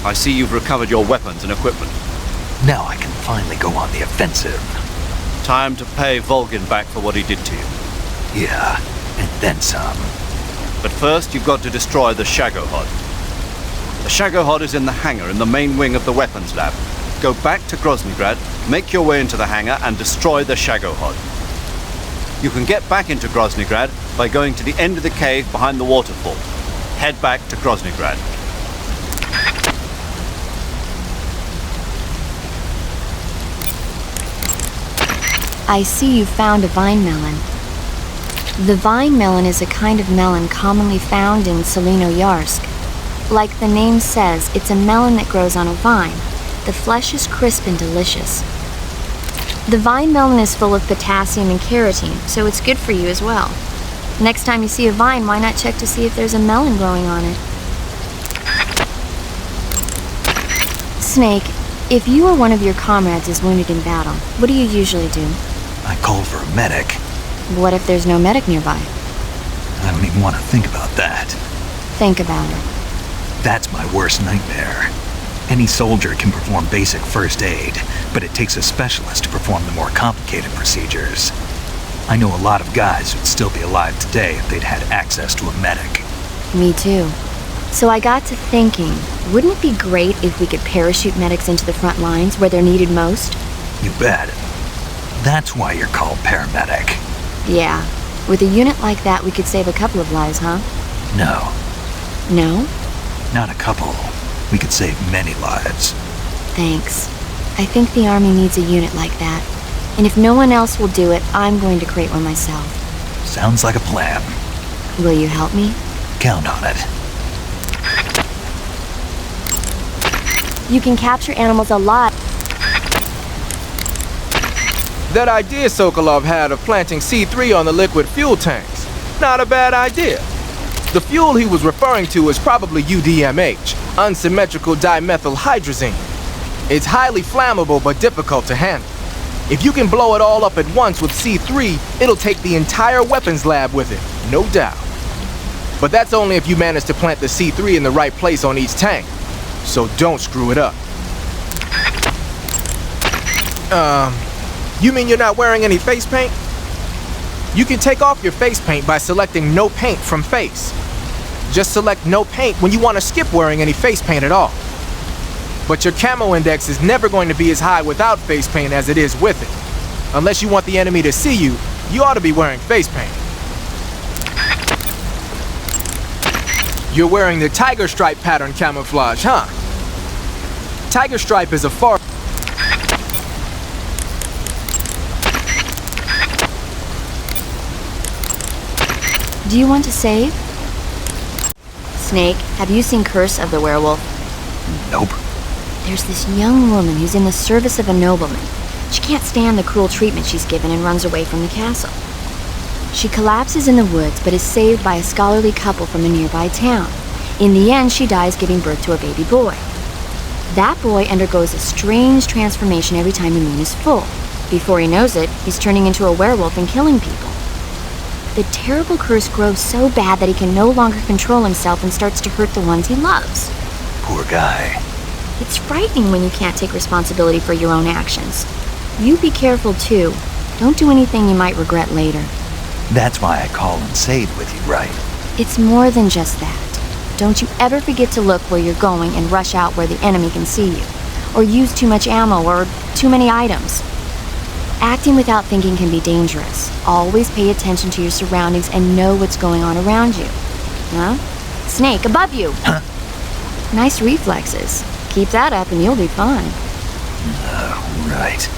I see you've recovered your weapons and equipment. Now I can finally go on the offensive. Time to pay Volgin back for what he did to you. Yeah, and then some. But first, you've got to destroy the Shagohod. The Shagohod is in the hangar in the main wing of the weapons lab. Go back to Groznygrad, make your way into the hangar, and destroy the Shagohod. You can get back into Groznygrad by going to the end of the cave behind the waterfall. Head back to Groznygrad. I see you found a vine melon. The vine melon is a kind of melon commonly found in Solino-Yarsk. Like the name says, it's a melon that grows on a vine. The flesh is crisp and delicious. The vine melon is full of potassium and carotene, so it's good for you as well. Next time you see a vine, why not check to see if there's a melon growing on it? Snake, if you or one of your comrades is wounded in battle, what do you usually do? I call for a medic. What if there's no medic nearby? I don't even want to think about that. Think about it. That's my worst nightmare. Any soldier can perform basic first aid, but it takes a specialist to perform the more complicated procedures. I know a lot of guys who'd still be alive today if they'd had access to a medic. Me too. So I got to thinking, wouldn't it be great if we could parachute medics into the front lines where they're needed most? You bet. That's why you're called paramedic. Yeah. With a unit like that, we could save a couple of lives, huh? No. No? Not a couple. We could save many lives. Thanks. I think the Army needs a unit like that. And if no one else will do it, I'm going to create one myself. Sounds like a plan. Will you help me? Count on it. You can capture animals alive. That idea Sokolov had of planting C3 on the liquid fuel tanks. Not a bad idea. The fuel he was referring to is probably UDMH, unsymmetrical dimethyl hydrazine. It's highly flammable but difficult to handle. If you can blow it all up at once with C3, it'll take the entire weapons lab with it, no doubt. But that's only if you manage to plant the C3 in the right place on each tank. So don't screw it up. You mean you're not wearing any face paint? You can take off your face paint by selecting no paint from face. Just select no paint when you want to skip wearing any face paint at all. But your camo index is never going to be as high without face paint as it is with it. Unless you want the enemy to see you, you ought to be wearing face paint. You're wearing the tiger stripe pattern camouflage, huh? Tiger stripe is a far... Do you want to save? Snake, have you seen Curse of the Werewolf? Nope. There's this young woman who's in the service of a nobleman. She can't stand the cruel treatment she's given and runs away from the castle. She collapses in the woods but is saved by a scholarly couple from a nearby town. In the end, she dies giving birth to a baby boy. That boy undergoes a strange transformation every time the moon is full. Before he knows it, he's turning into a werewolf and killing people. The terrible curse grows so bad that he can no longer control himself and starts to hurt the ones he loves. Poor guy. It's frightening when you can't take responsibility for your own actions. You be careful too. Don't do anything you might regret later. That's why I call and save with you, right? It's more than just that. Don't you ever forget to look where you're going and rush out where the enemy can see you. Or use too much ammo or too many items. Acting without thinking can be dangerous. Always pay attention to your surroundings and know what's going on around you. Huh? Snake, above you! Huh? Nice reflexes. Keep that up and you'll be fine. Right.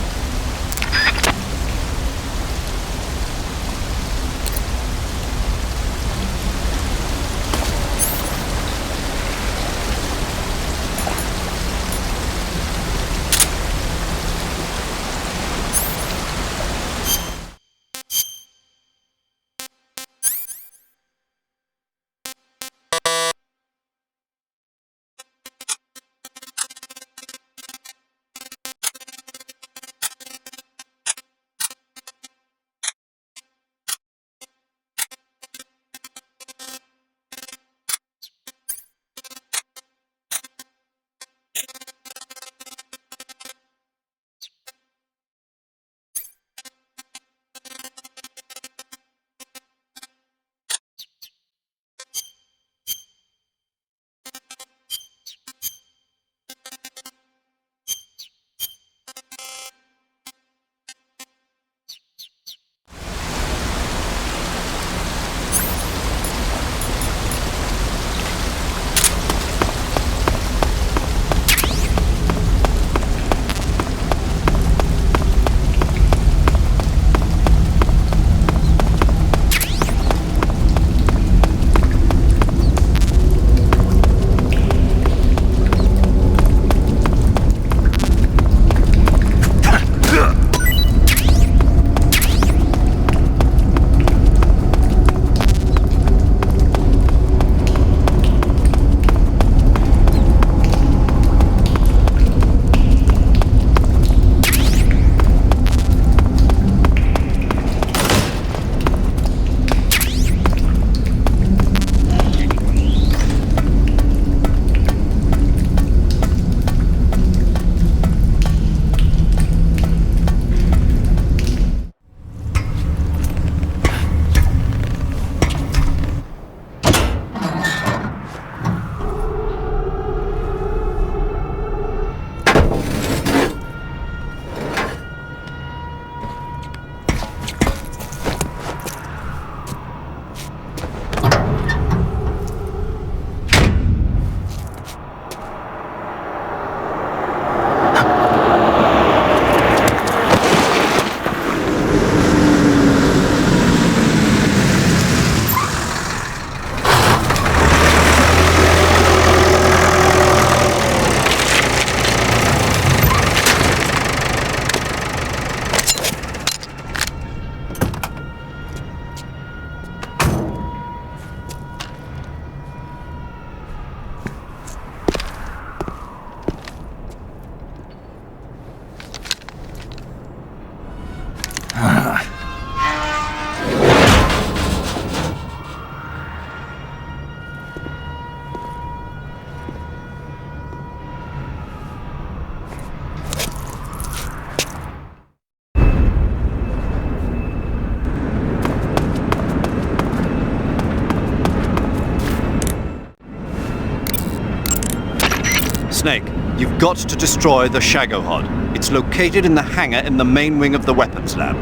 Snake, you've got to destroy the Shagohod. It's located in the hangar in the main wing of the weapons lab.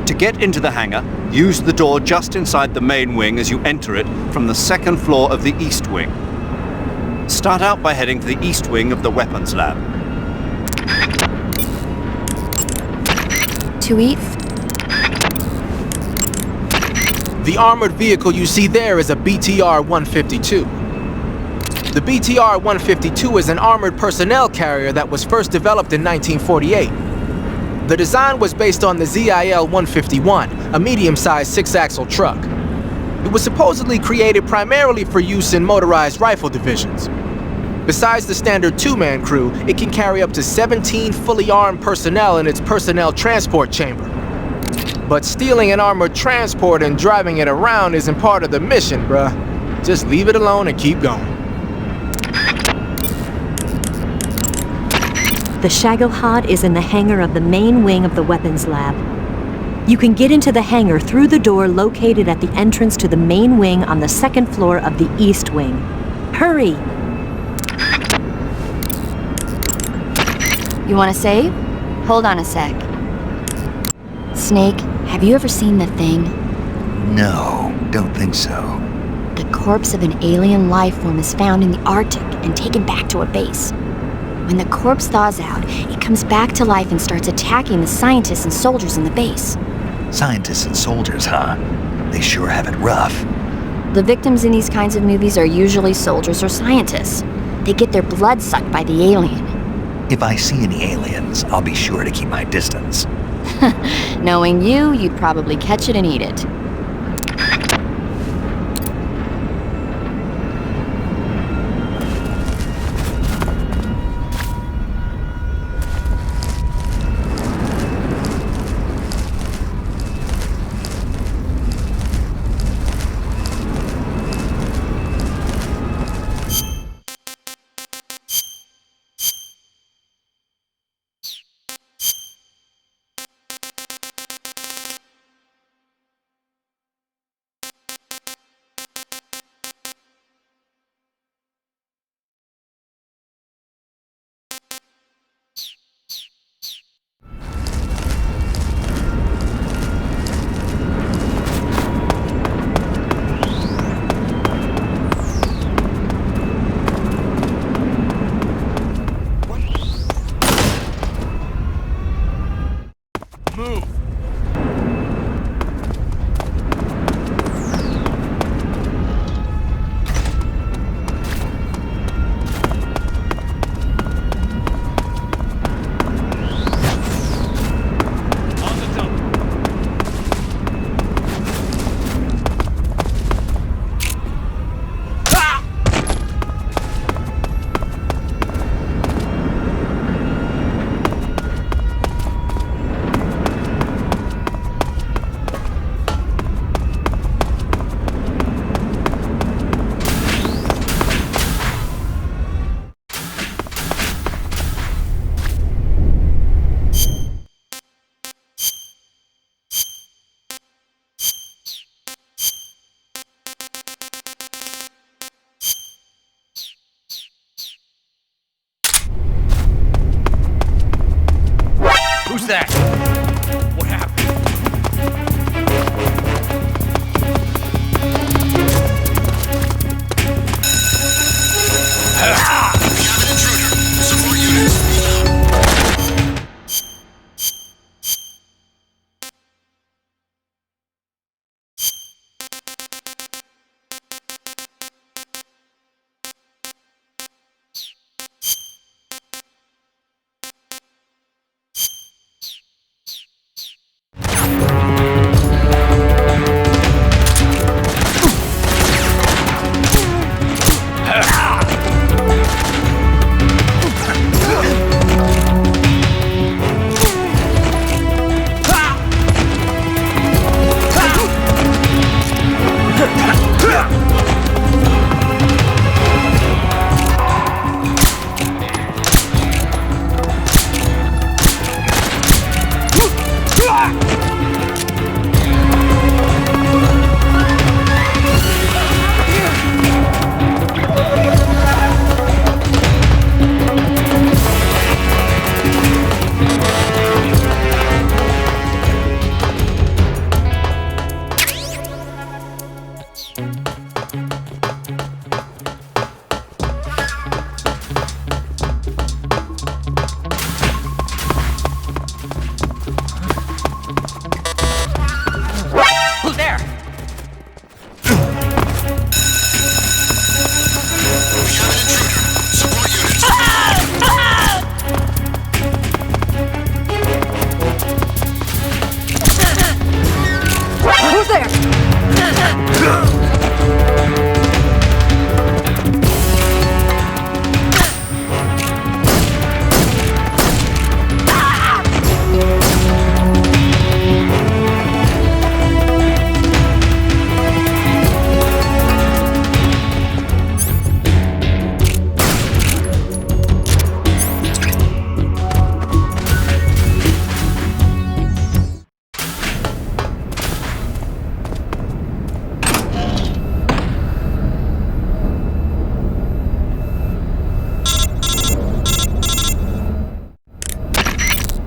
To get into the hangar, use the door just inside the main wing as you enter it from the second floor of the east wing. Start out by heading to the east wing of the weapons lab. To eat? The armored vehicle you see there is a BTR-152. The BTR-152 is an armored personnel carrier that was first developed in 1948. The design was based on the ZIL-151, a medium-sized six-axle truck. It was supposedly created primarily for use in motorized rifle divisions. Besides the standard two-man crew, it can carry up to 17 fully armed personnel in its personnel transport chamber. But stealing an armored transport and driving it around isn't part of the mission, bruh. Just leave it alone and keep going. The Shagohod is in the hangar of the main wing of the weapons lab. You can get into the hangar through the door located at the entrance to the main wing on the second floor of the east wing. Hurry! You want to save? Hold on a sec. Snake, have you ever seen the thing? No, don't think so. The corpse of an alien life form is found in the Arctic and taken back to a base. When the corpse thaws out, it comes back to life and starts attacking the scientists and soldiers in the base. Scientists and soldiers, huh? They sure have it rough. The victims in these kinds of movies are usually soldiers or scientists. They get their blood sucked by the alien. If I see any aliens, I'll be sure to keep my distance. Knowing you, you'd probably catch it and eat it. Who's that? What happened? We have an intruder. Support units.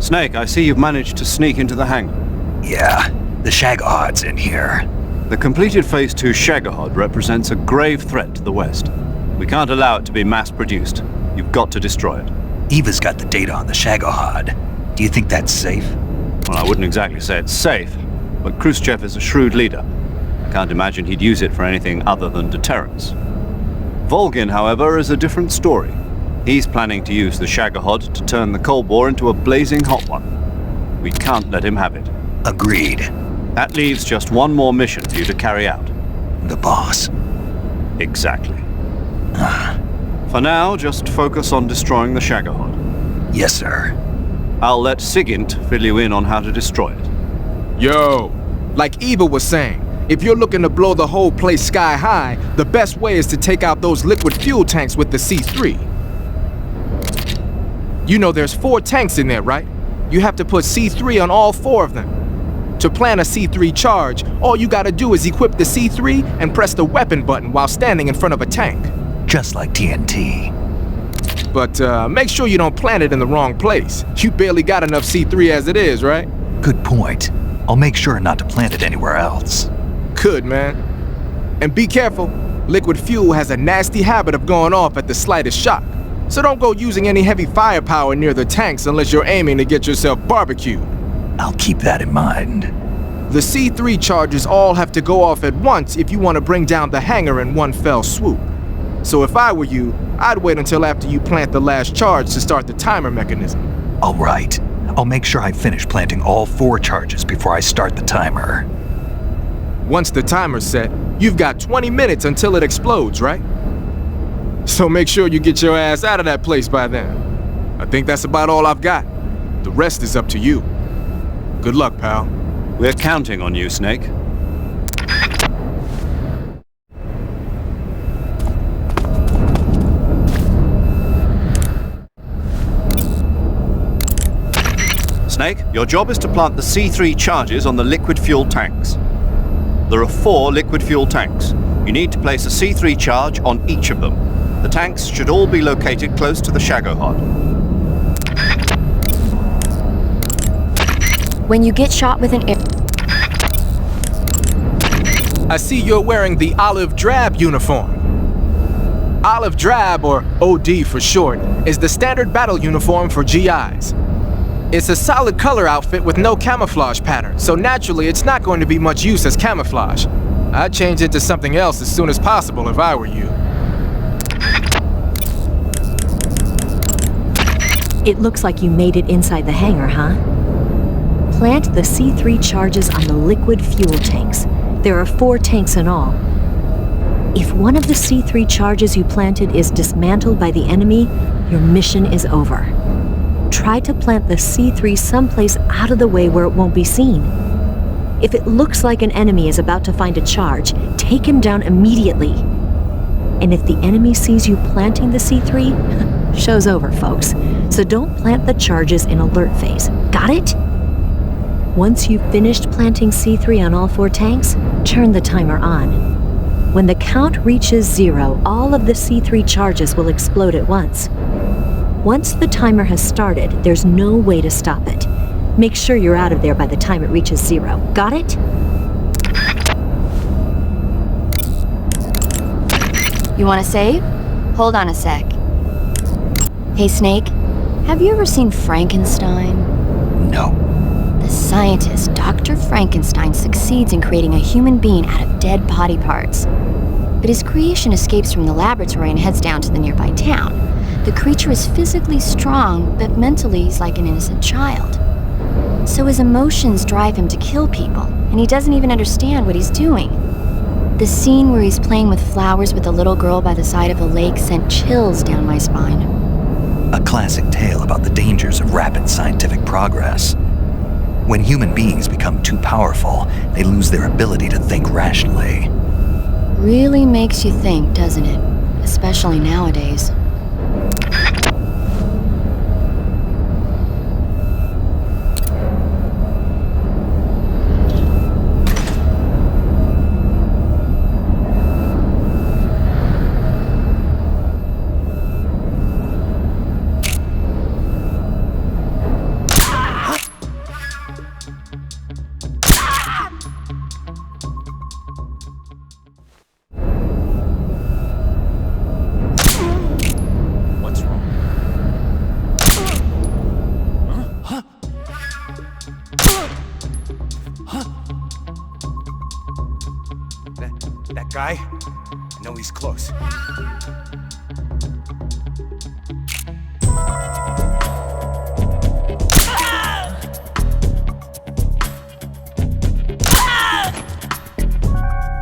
Snake, I see you've managed to sneak into the hangar. Yeah, the Shagohod's in here. The completed Phase 2 Shagohod represents a grave threat to the West. We can't allow it to be mass-produced. You've got to destroy it. Eva's got the data on the Shagohod. Do you think that's safe? Well, I wouldn't exactly say it's safe, but Khrushchev is a shrewd leader. I can't imagine he'd use it for anything other than deterrence. Volgin, however, is a different story. He's planning to use the Shagohod to turn the Cold War into a blazing hot one. We can't let him have it. Agreed. That leaves just one more mission for you to carry out. The boss. Exactly. For now, just focus on destroying the Shagohod. Yes, sir. I'll let Sigint fill you in on how to destroy it. Yo, like Eva was saying, if you're looking to blow the whole place sky high, the best way is to take out those liquid fuel tanks with the C3. You know there's 4 tanks in there, right? You have to put C3 on all 4 of them. To plant a C3 charge, all you gotta do is equip the C3 and press the weapon button while standing in front of a tank. Just like TNT. But make sure you don't plant it in the wrong place. You barely got enough C3 as it is, right? Good point. I'll make sure not to plant it anywhere else. Good, man. And be careful. Liquid fuel has a nasty habit of going off at the slightest shock. So don't go using any heavy firepower near the tanks unless you're aiming to get yourself barbecued. I'll keep that in mind. The C3 charges all have to go off at once if you want to bring down the hangar in one fell swoop. So if I were you, I'd wait until after you plant the last charge to start the timer mechanism. All right. I'll make sure I finish planting all 4 charges before I start the timer. Once the timer's set, you've got 20 minutes until it explodes, right? So make sure you get your ass out of that place by then. I think that's about all I've got. The rest is up to you. Good luck, pal. We're counting on you, Snake. Snake, your job is to plant the C3 charges on the liquid fuel tanks. There are 4 liquid fuel tanks. You need to place a C3 charge on each of them. The tanks should all be located close to the Shagohod. When you get shot with an air... I see you're wearing the olive drab uniform. Olive drab, or OD for short, is the standard battle uniform for GIs. It's a solid color outfit with no camouflage pattern, so naturally it's not going to be much use as camouflage. I'd change it to something else as soon as possible if I were you. It looks like you made it inside the hangar, huh? Plant the C3 charges on the liquid fuel tanks. There are 4 tanks in all. If one of the C3 charges you planted is dismantled by the enemy, your mission is over. Try to plant the C3 someplace out of the way where it won't be seen. If it looks like an enemy is about to find a charge, take him down immediately. And if the enemy sees you planting the C3, show's over, folks. So don't plant the charges in alert phase. Got it? Once you've finished planting C3 on all 4 tanks, turn the timer on. When the count reaches 0, all of the C3 charges will explode at once. Once the timer has started, there's no way to stop it. Make sure you're out of there by the time it reaches 0. Got it? You want to save? Hold on a sec. Hey, Snake, have you ever seen Frankenstein? No. The scientist, Dr. Frankenstein, succeeds in creating a human being out of dead body parts. But his creation escapes from the laboratory and heads down to the nearby town. The creature is physically strong, but mentally he's like an innocent child. So his emotions drive him to kill people, and he doesn't even understand what he's doing. The scene where he's playing with flowers with a little girl by the side of a lake sent chills down my spine. A classic tale about the dangers of rapid scientific progress. When human beings become too powerful, they lose their ability to think rationally. Really makes you think, doesn't it? Especially nowadays. guy? I know he's close.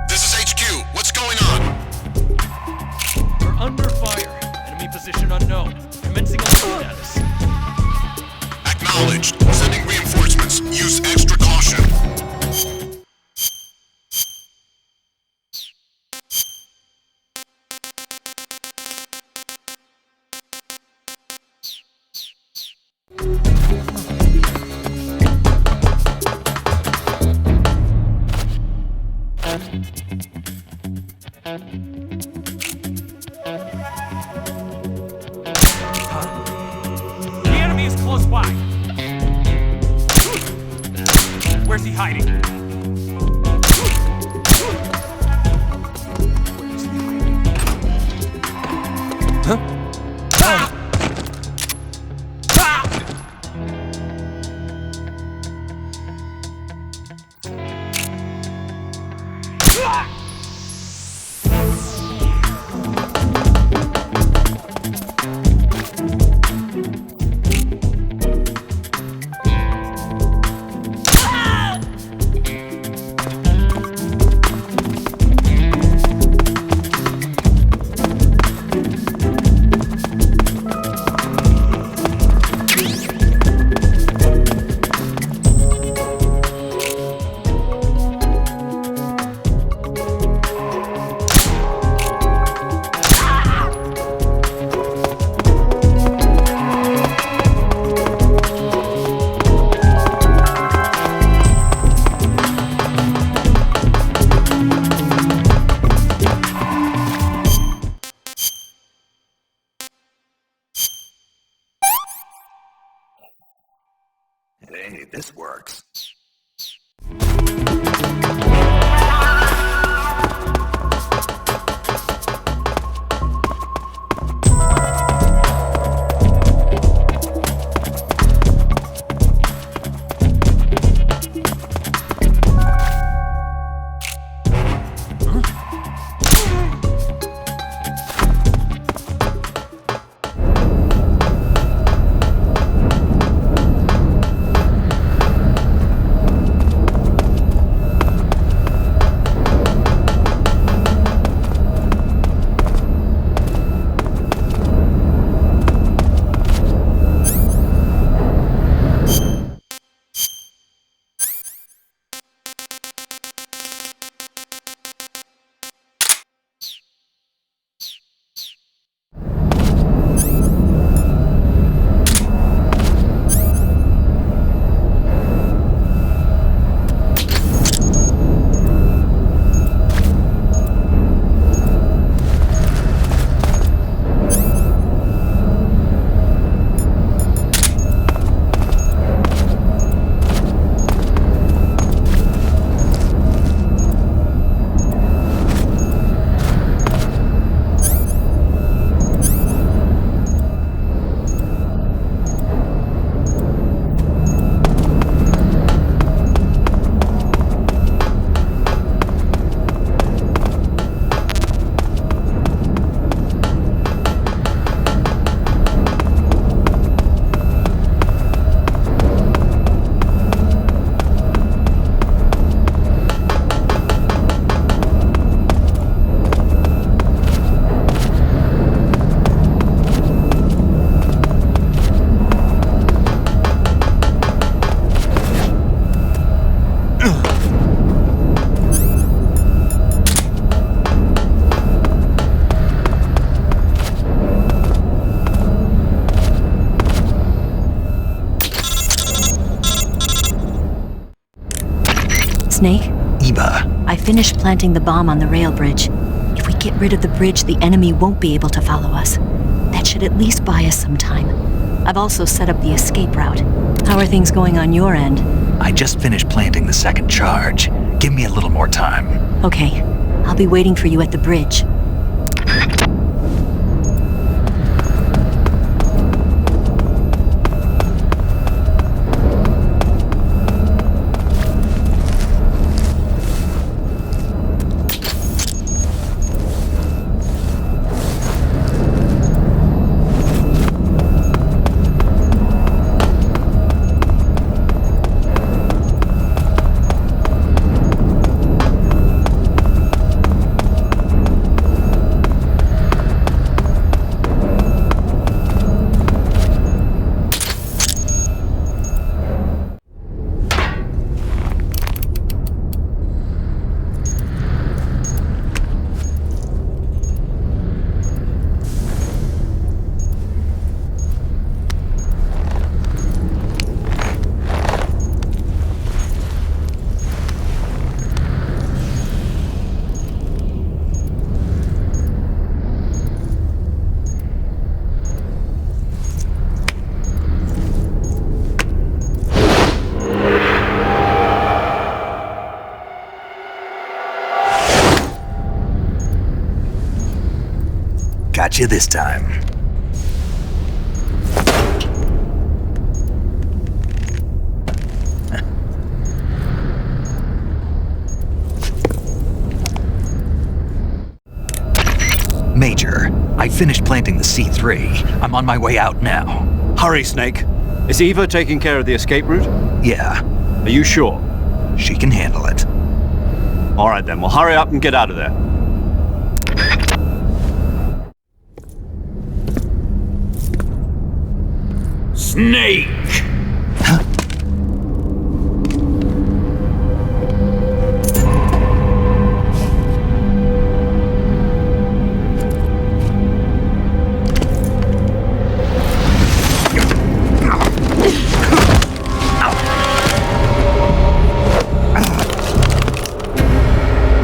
This is HQ. What's going on? We're under fire. Enemy position unknown. Commencing on status. Acknowledged. Sending reinforcements. Use extra caution. The enemy is close by. Where's he hiding? Hey, this works. Snake? Eva, I finished planting the bomb on the rail bridge. If we get rid of the bridge, the enemy won't be able to follow us. That should at least buy us some time. I've also set up the escape route. How are things going on your end? I just finished planting the second charge. Give me a little more time. Okay, I'll be waiting for you at the bridge. got you this time. Major, I finished planting the C3. I'm on my way out now. Hurry, Snake. Is Eva taking care of the escape route? Yeah, Are you sure? she can handle it. All right then, well hurry up and get out of there. Snake!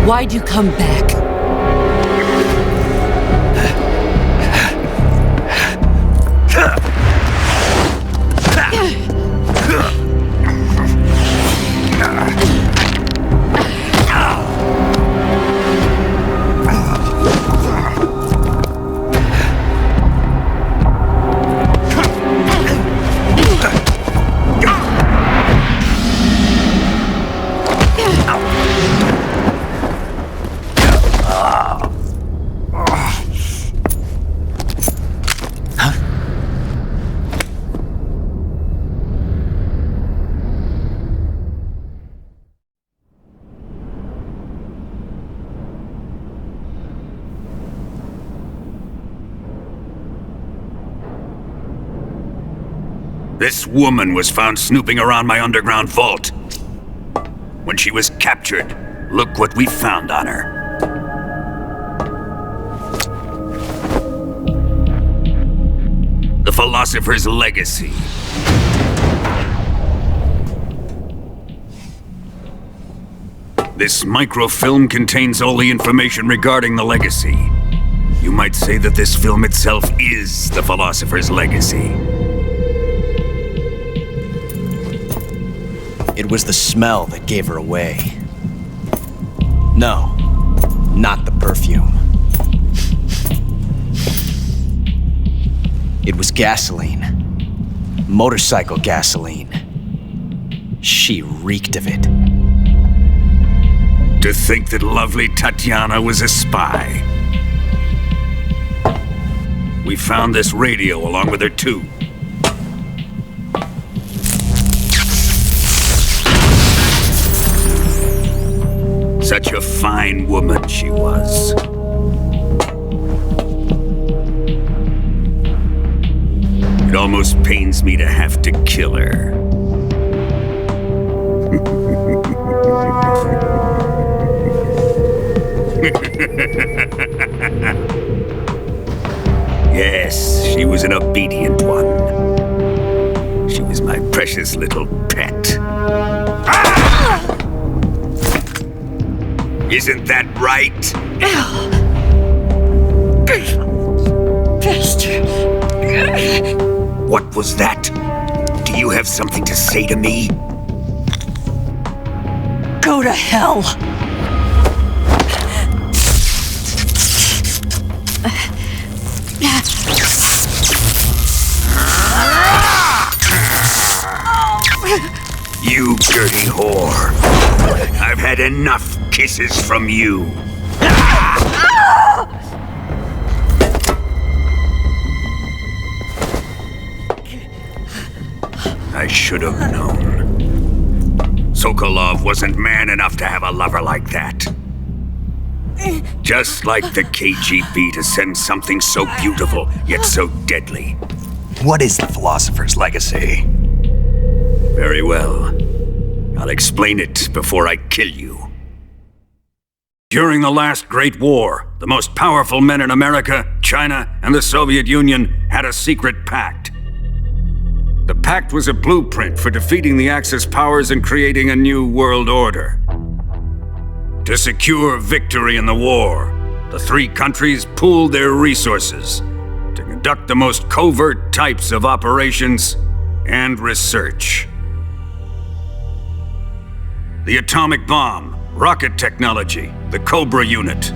Why'd you come back? This woman was found snooping around my underground vault. When she was captured, look what we found on her. The Philosopher's Legacy. This microfilm contains all the information regarding the Legacy. You might say that this film itself is the Philosopher's Legacy. It was the smell that gave her away. No, not the perfume. It was gasoline. Motorcycle gasoline. She reeked of it. To think that lovely Tatiana was a spy. We found this radio along with her too. Such a fine woman she was. It almost pains me to have to kill her. Yes, she was an obedient one. She was my precious little pet. Ah! Isn't that right? Bastard. What was that? Do you have something to say to me? Go to hell. You dirty whore. I've had enough kisses from you. I should have known. Sokolov wasn't man enough to have a lover like that. Just like the KGB to send something so beautiful, yet so deadly. What is the Philosopher's Legacy? Very well. I'll explain it before I kill you. During the last Great War, the most powerful men in America, China, and the Soviet Union had a secret pact. The pact was a blueprint for defeating the Axis powers and creating a new world order. To secure victory in the war, the three countries pooled their resources to conduct the most covert types of operations and research. The atomic bomb, rocket technology, the Cobra unit.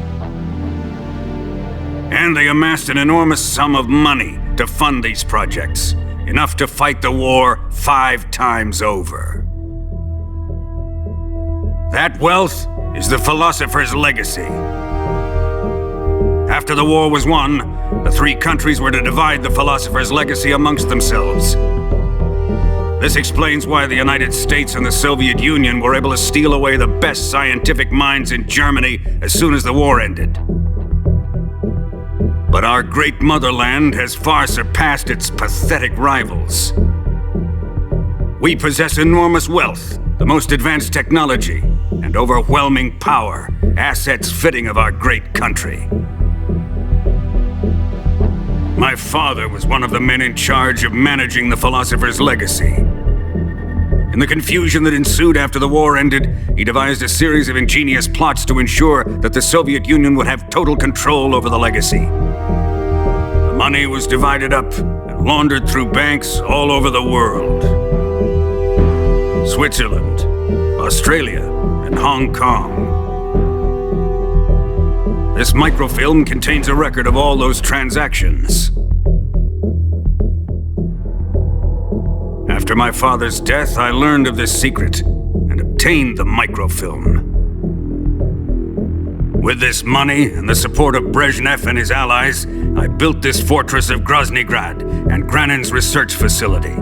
And they amassed an enormous sum of money to fund these projects, enough to fight the war 5 times over. That wealth is the philosopher's legacy. After the war was won, the 3 countries were to divide the philosopher's legacy amongst themselves. This explains why the United States and the Soviet Union were able to steal away the best scientific minds in Germany as soon as the war ended. But our great motherland has far surpassed its pathetic rivals. We possess enormous wealth, the most advanced technology, and overwhelming power, assets fitting of our great country. My father was one of the men in charge of managing the philosopher's legacy. In the confusion that ensued after the war ended, he devised a series of ingenious plots to ensure that the Soviet Union would have total control over the legacy. The money was divided up and laundered through banks all over the world. Switzerland, Australia, and Hong Kong. This microfilm contains a record of all those transactions. After my father's death, I learned of this secret and obtained the microfilm. With this money and the support of Brezhnev and his allies, I built this fortress of Groznygrad and Granin's research facility.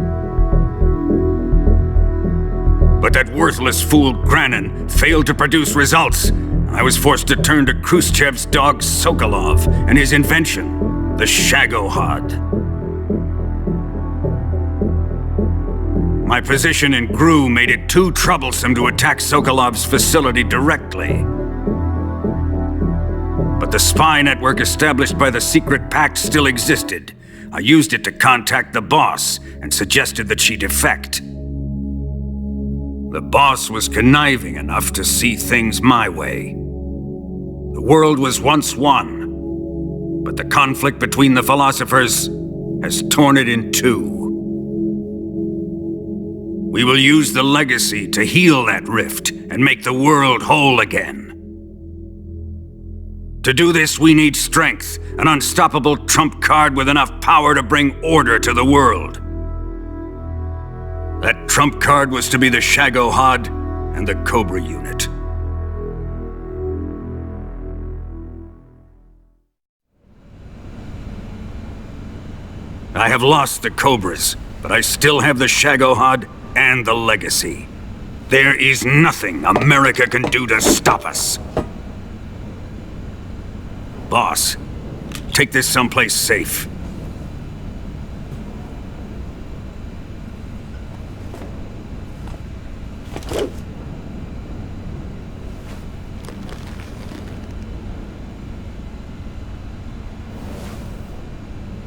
But that worthless fool Granin failed to produce results. I was forced to turn to Khrushchev's dog Sokolov and his invention, the Shagohod. My position in GRU made it too troublesome to attack Sokolov's facility directly. But the spy network established by the secret pact still existed. I used it to contact the boss and suggested that she defect. The boss was conniving enough to see things my way. The world was once one, but the conflict between the philosophers has torn it in 2. We will use the legacy to heal that rift and make the world whole again. To do this, we need strength, an unstoppable trump card with enough power to bring order to the world. That trump card was to be the Shagohod and the Cobra unit. I have lost the Cobras, but I still have the Shagohod and the legacy. There is nothing America can do to stop us. Boss, take this someplace safe.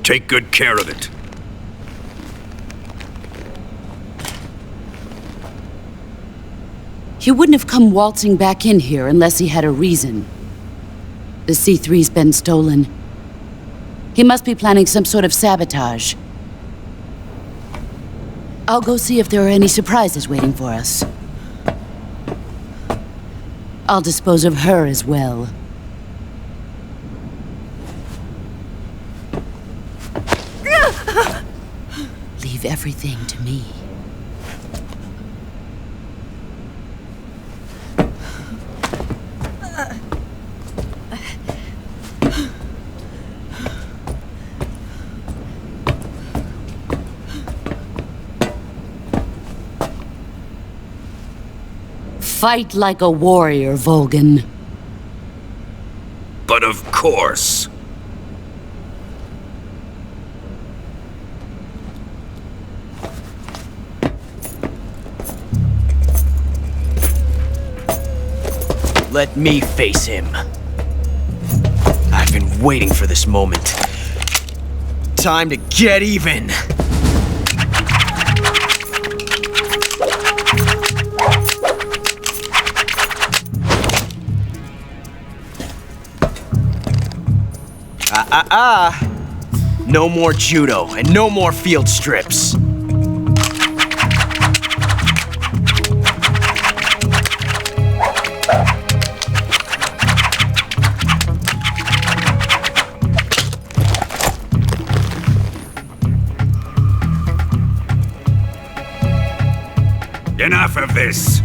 Take good care of it. He wouldn't have come waltzing back in here unless he had a reason. The C3's been stolen. He must be planning some sort of sabotage. I'll go see if there are any surprises waiting for us. I'll dispose of her as well. Leave everything to me. Fight like a warrior, Volgin. But of course. Let me face him. I've been waiting for this moment. Time to get even! No more judo, and no more field strips. Enough of this!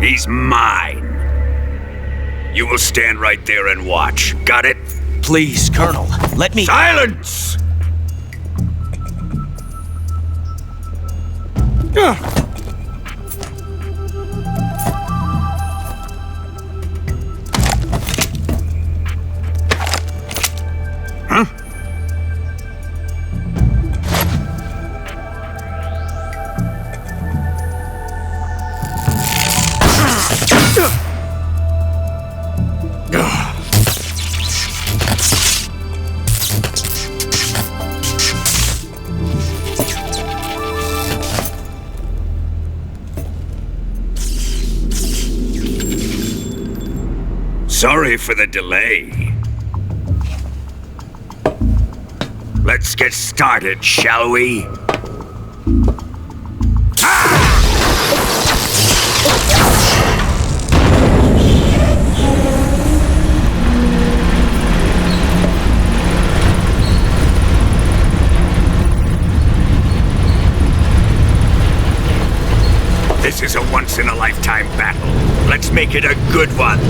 He's mine. You will stand right there and watch. Got it? Please, Colonel, let me— Silence! Huh? Sorry for the delay. Let's get started, shall we? This is a once-in-a-lifetime battle. Let's make it a good one.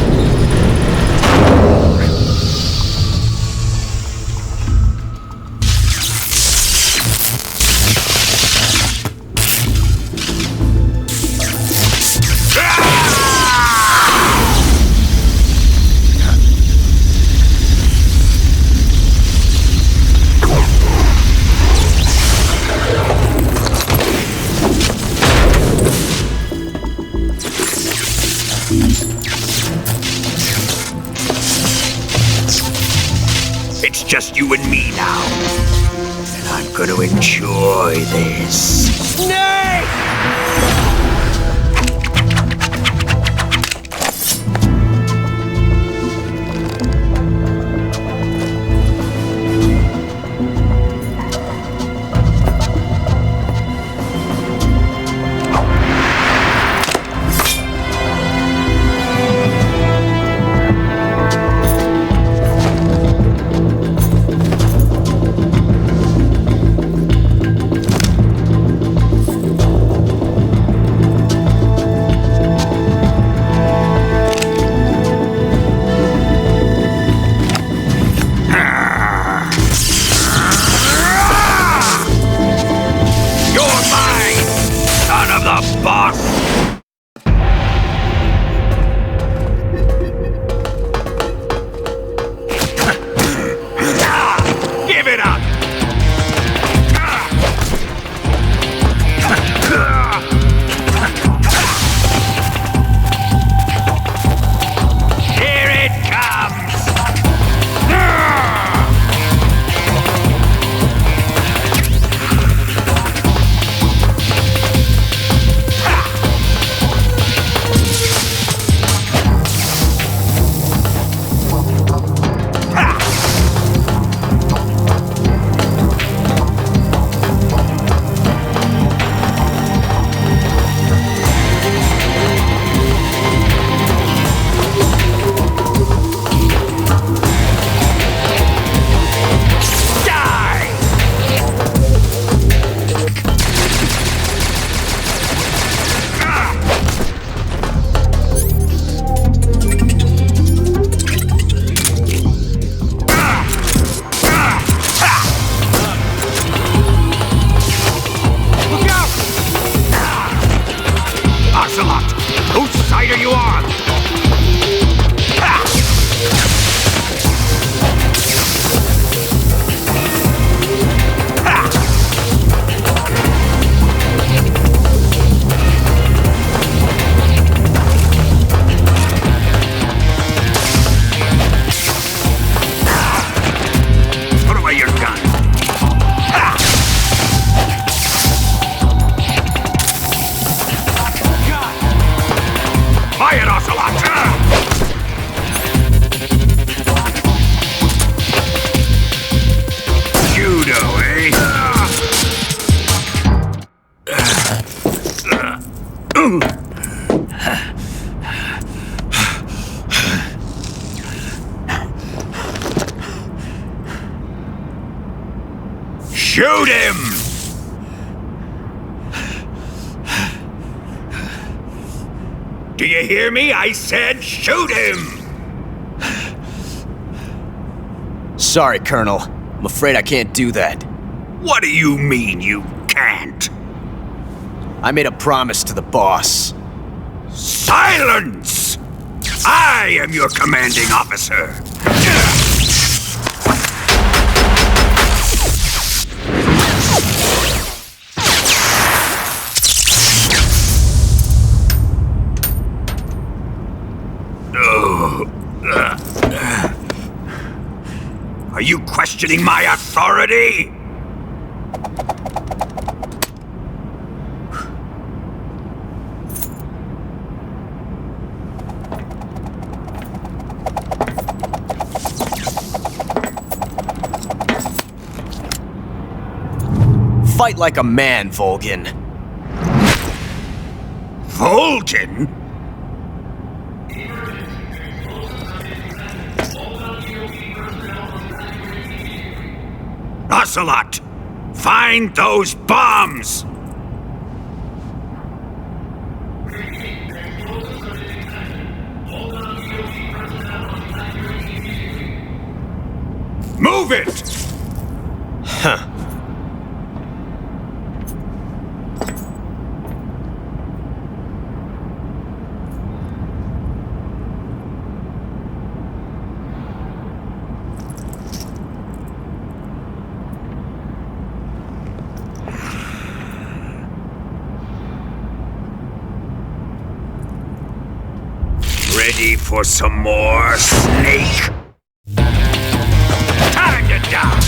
It's just you and me now. And I'm gonna enjoy this. Nay! Shoot him! Do you hear me? I said shoot him! Sorry, Colonel. I'm afraid I can't do that. What do you mean you can't? I made a promise to the boss. Silence! I am your commanding officer. Are you questioning my authority? Fight like a man, Volgin. Volgin? Ocelot! Find those bombs! Move it! Huh. Ready for some more, Snake? Time to die!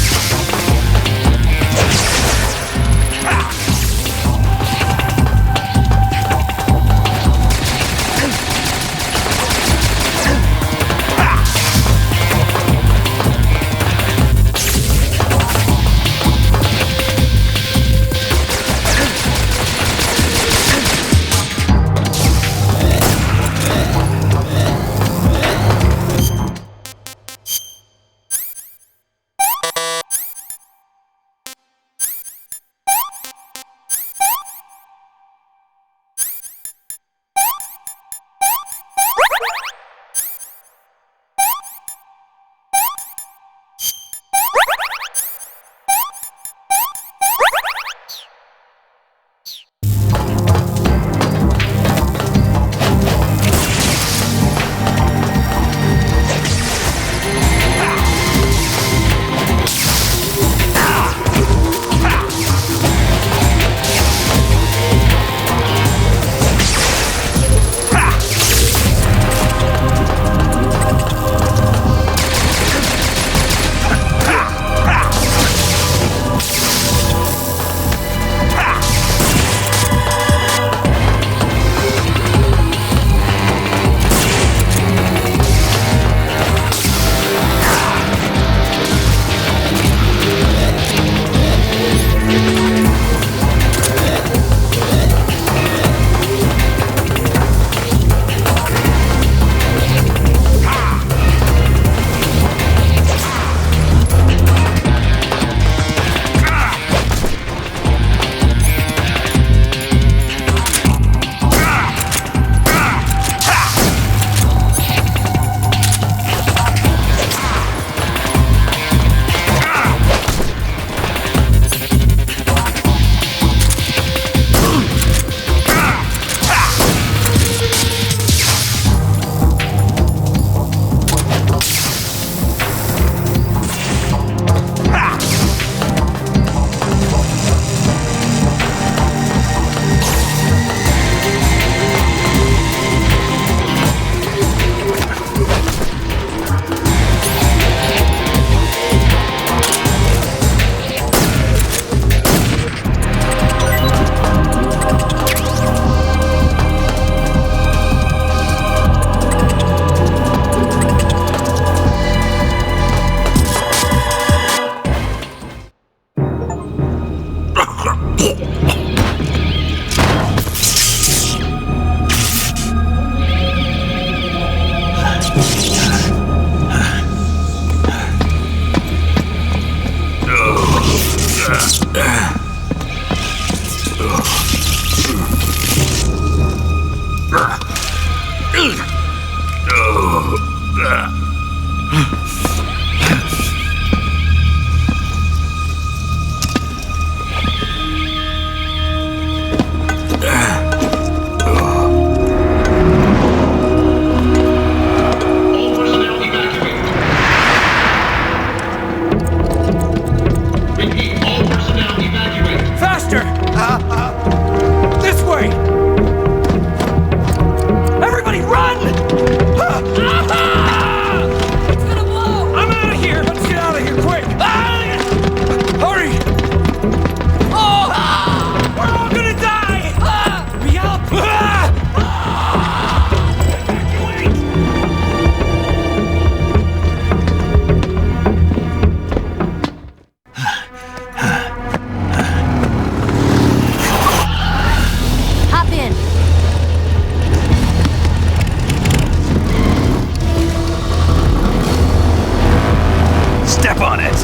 Step on it!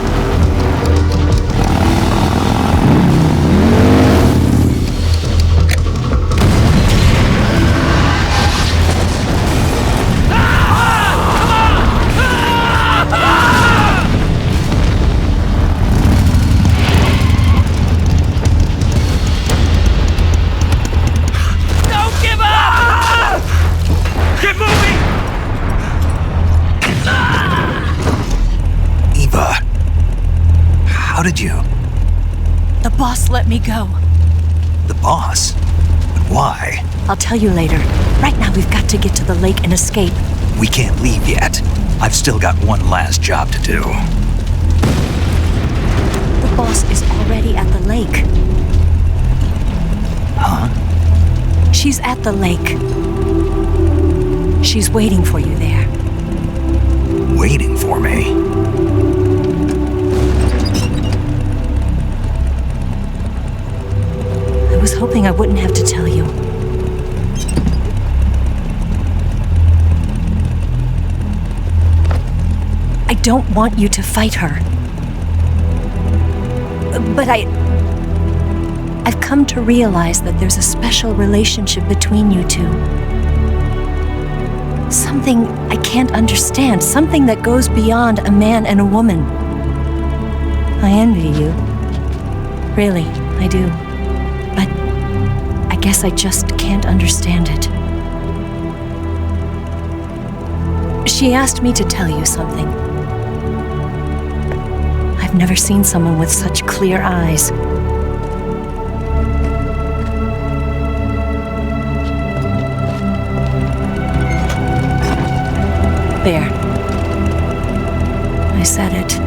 How did you? The boss let me go. The boss? But why? I'll tell you later. Right now we've got to get to the lake and escape. We can't leave yet. I've still got one last job to do. The boss is already at the lake. Huh? She's at the lake. She's waiting for you there. Waiting for me? I was hoping I wouldn't have to tell you. I don't want you to fight her. But I've come to realize that there's a special relationship between you two. Something I can't understand, something that goes beyond a man and a woman. I envy you. Really, I do. But I guess I just can't understand it. She asked me to tell you something. I've never seen someone with such clear eyes. There. I said it.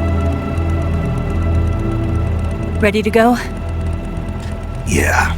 Ready to go? Yeah.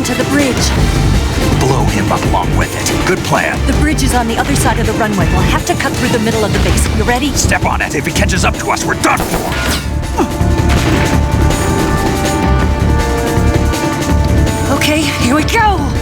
onto the bridge. Blow him up along with it. Good plan. The bridge is on the other side of the runway. We'll have to cut through the middle of the base. You ready? Step on it. If he catches up to us, we're done for. Okay, here we go!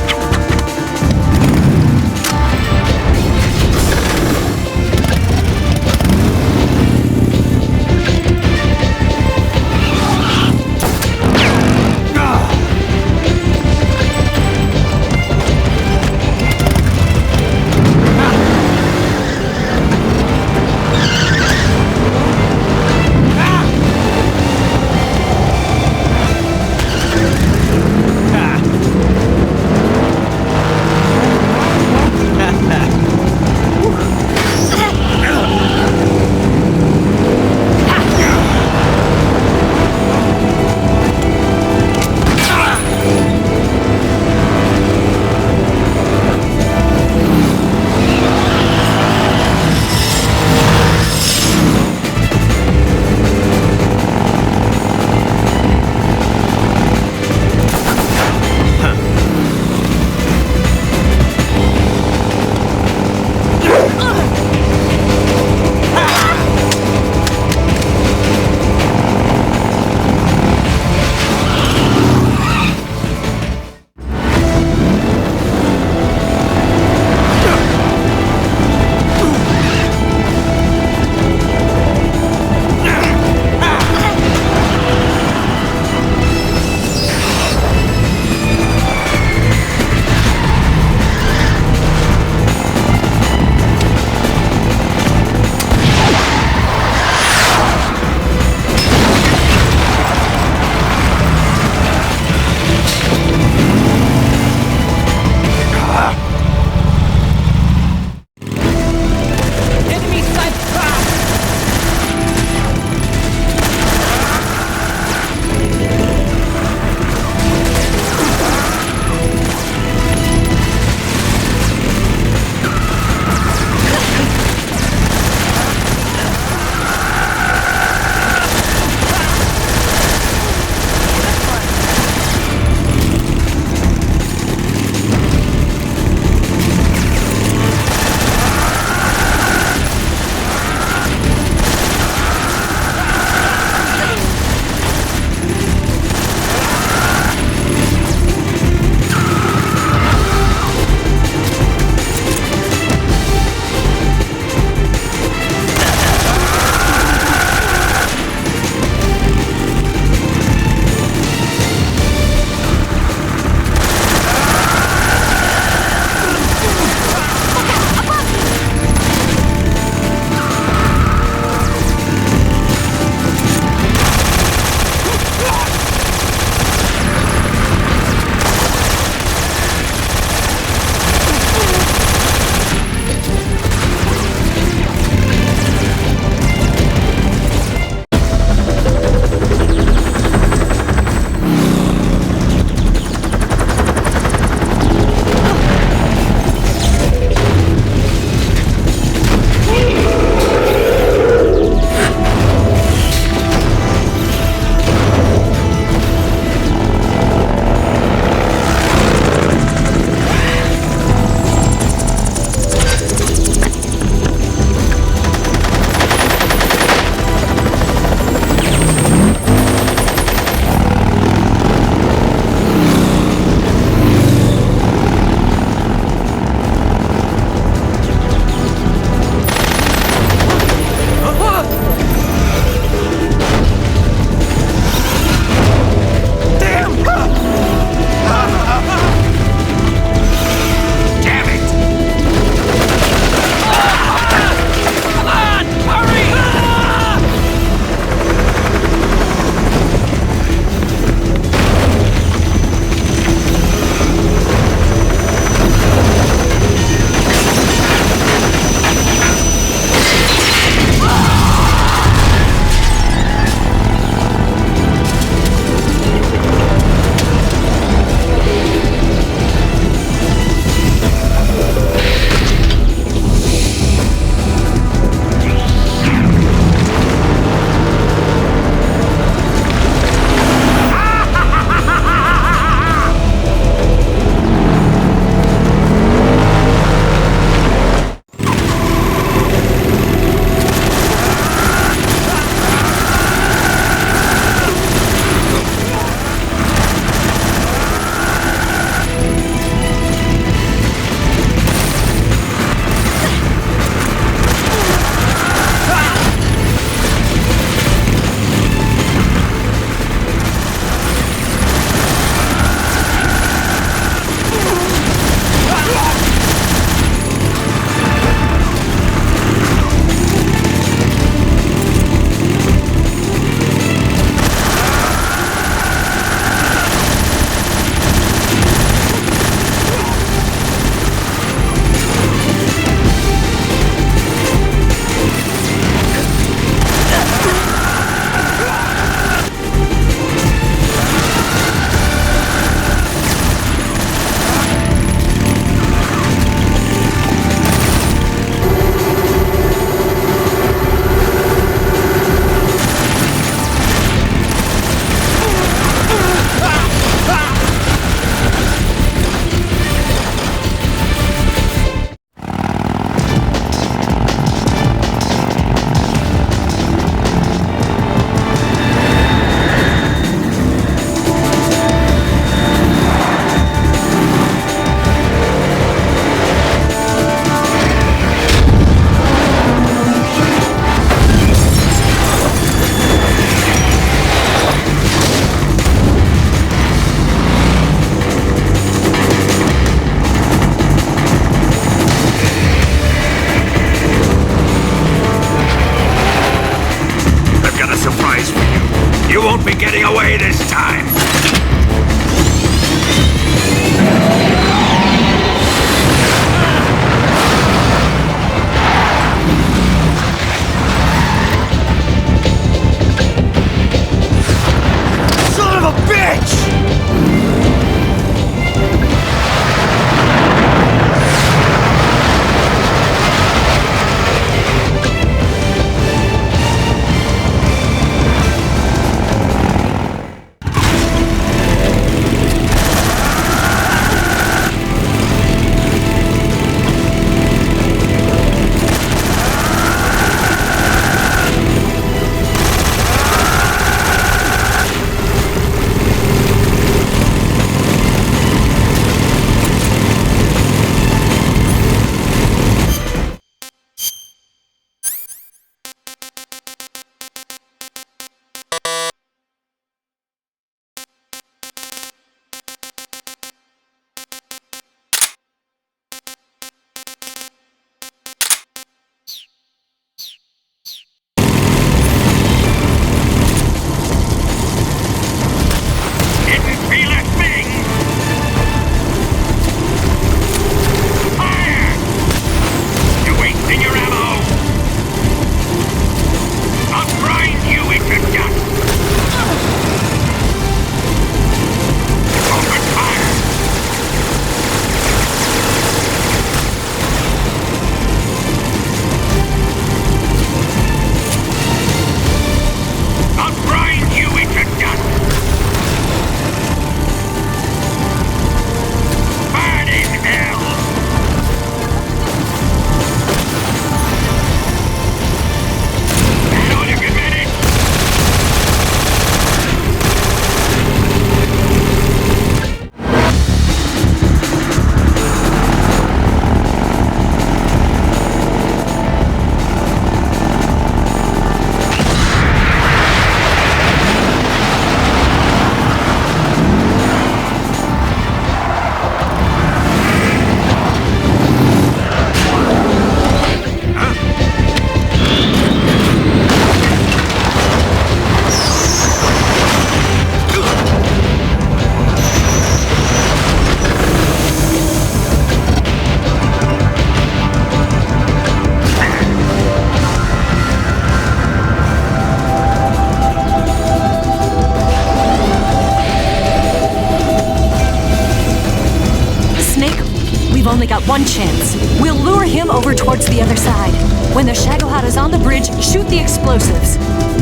one chance. We'll lure him over towards the other side. When the Shagohod is on the bridge, shoot the explosives.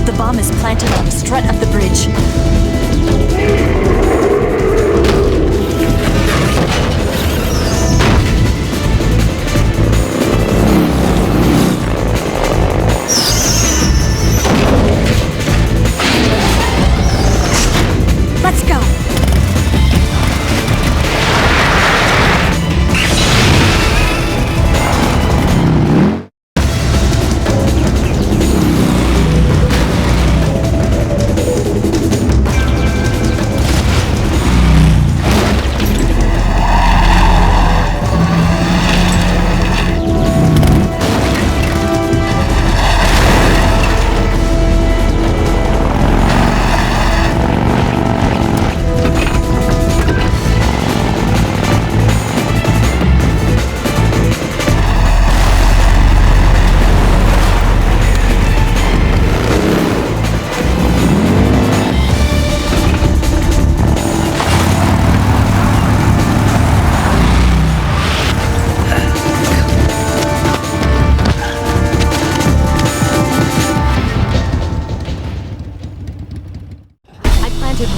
The bomb is planted on the strut of the bridge. Let's go.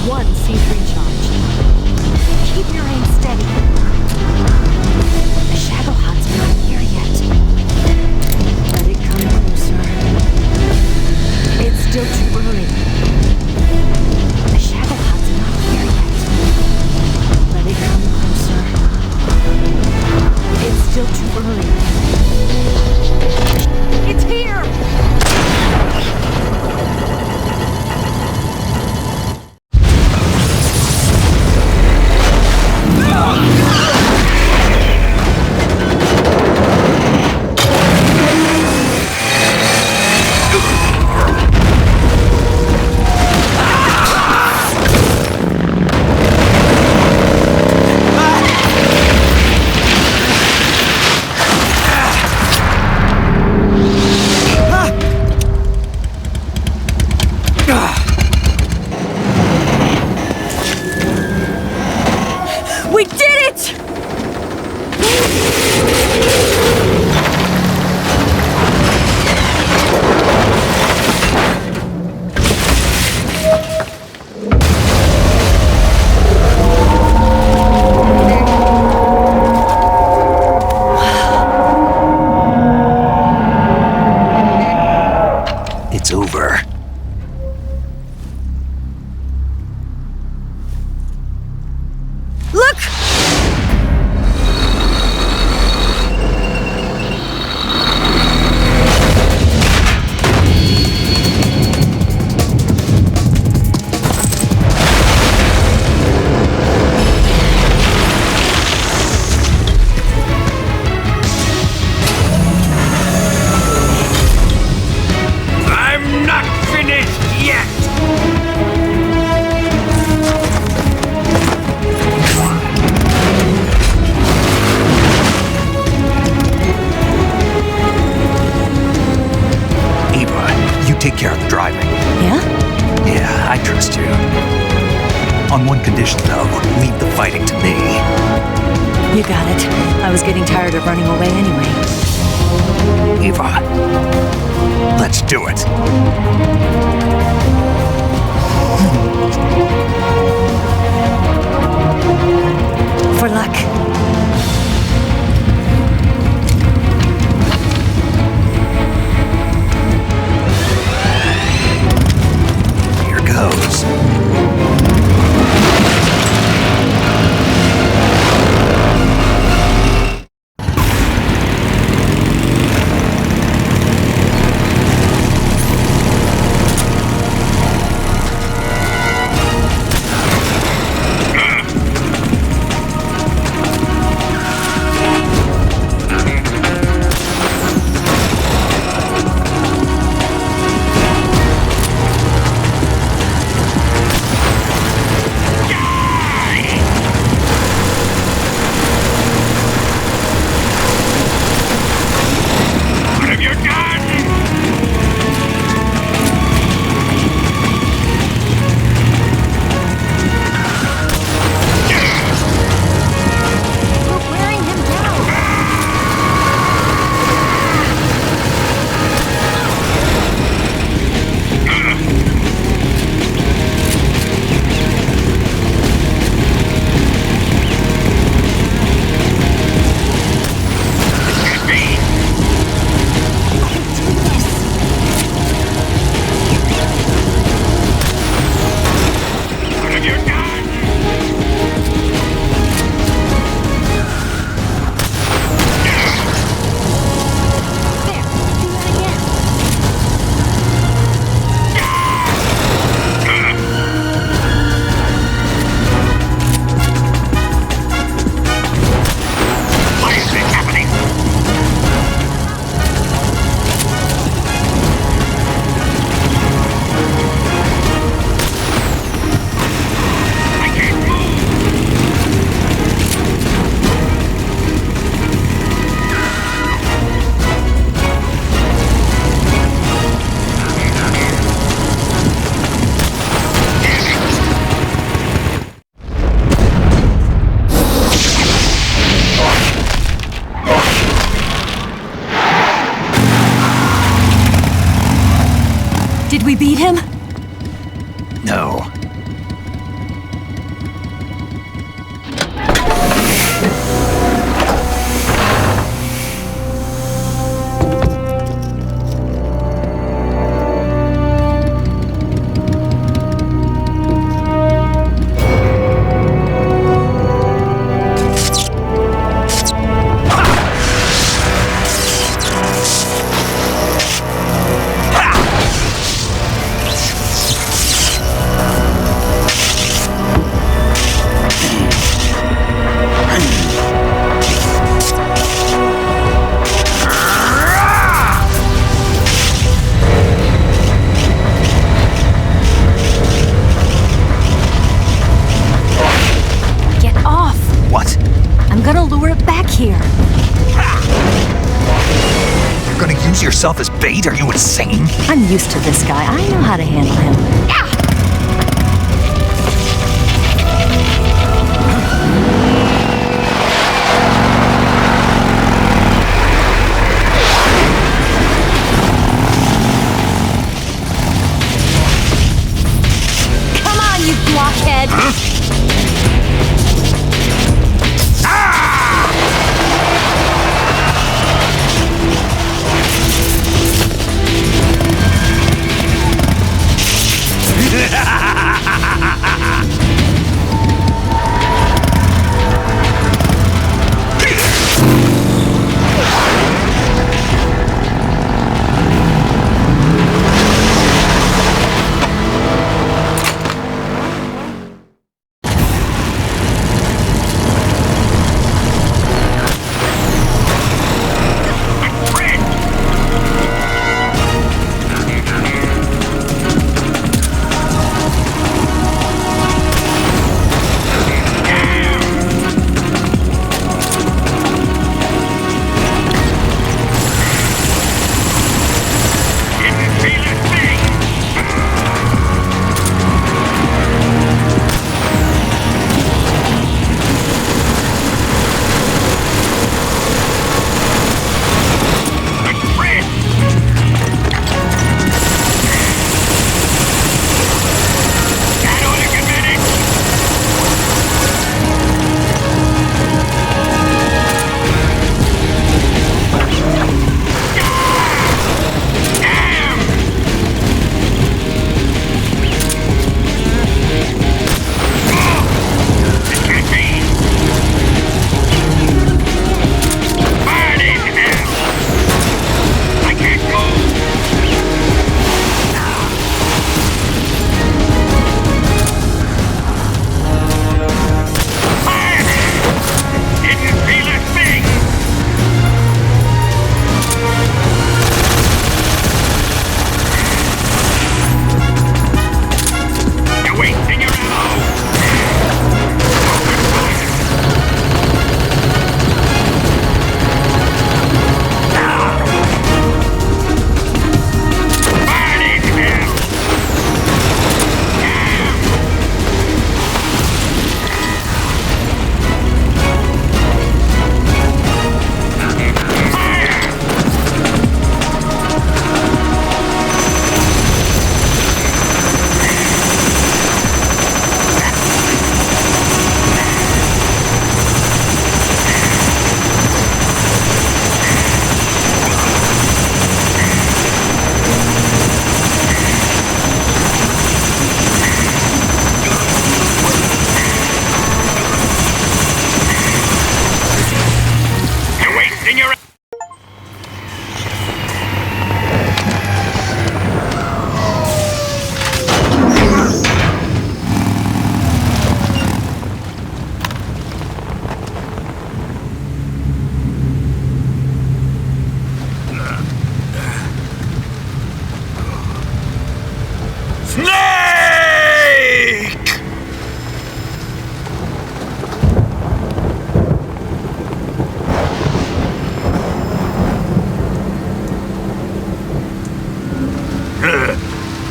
One C3 charge. Keep your aim steady. The Shagohod's not here yet. Let it come closer. It's still too early. The Shagohod's not here yet. Let it come closer. It's still too early. It's here! We did it! It's over. Look! I'm not finished yet! Eva, you take care of the driving. Yeah? Yeah, I trust you. On one condition, though, leave the fighting to me. You got it. I was getting tired of running away anyway. Eva, let's do it. For luck. Here goes. Did we beat him? No. Yourself as bait? Are you insane? I'm used to this guy. I know how to handle him. Come on, you blockhead! Huh?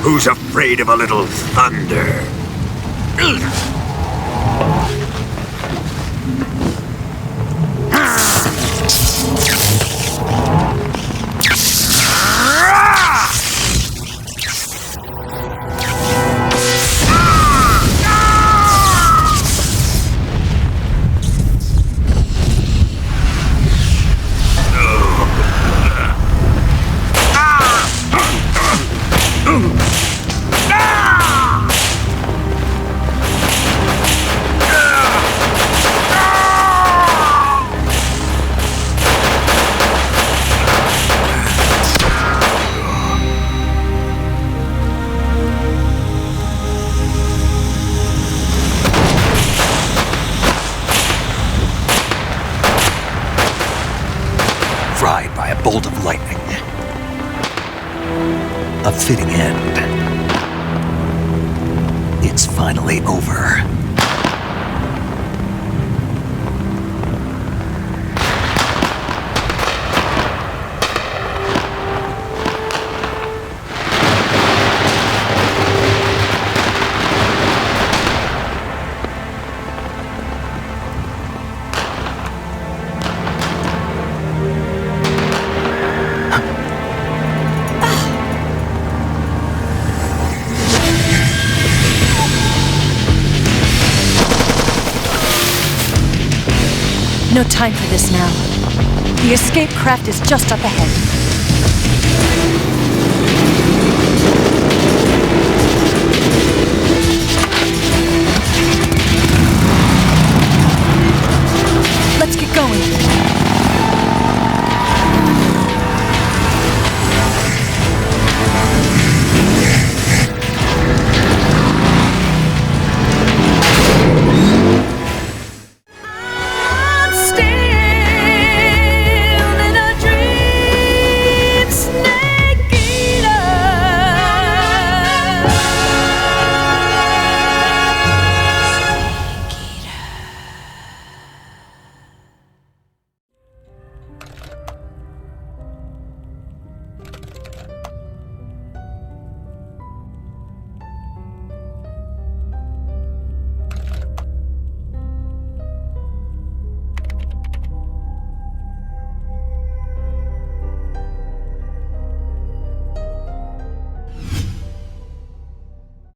Who's afraid of a little thunder? fried by a bolt of lightning. A fitting end. It's finally over. No time for this now. The escape craft is just up ahead.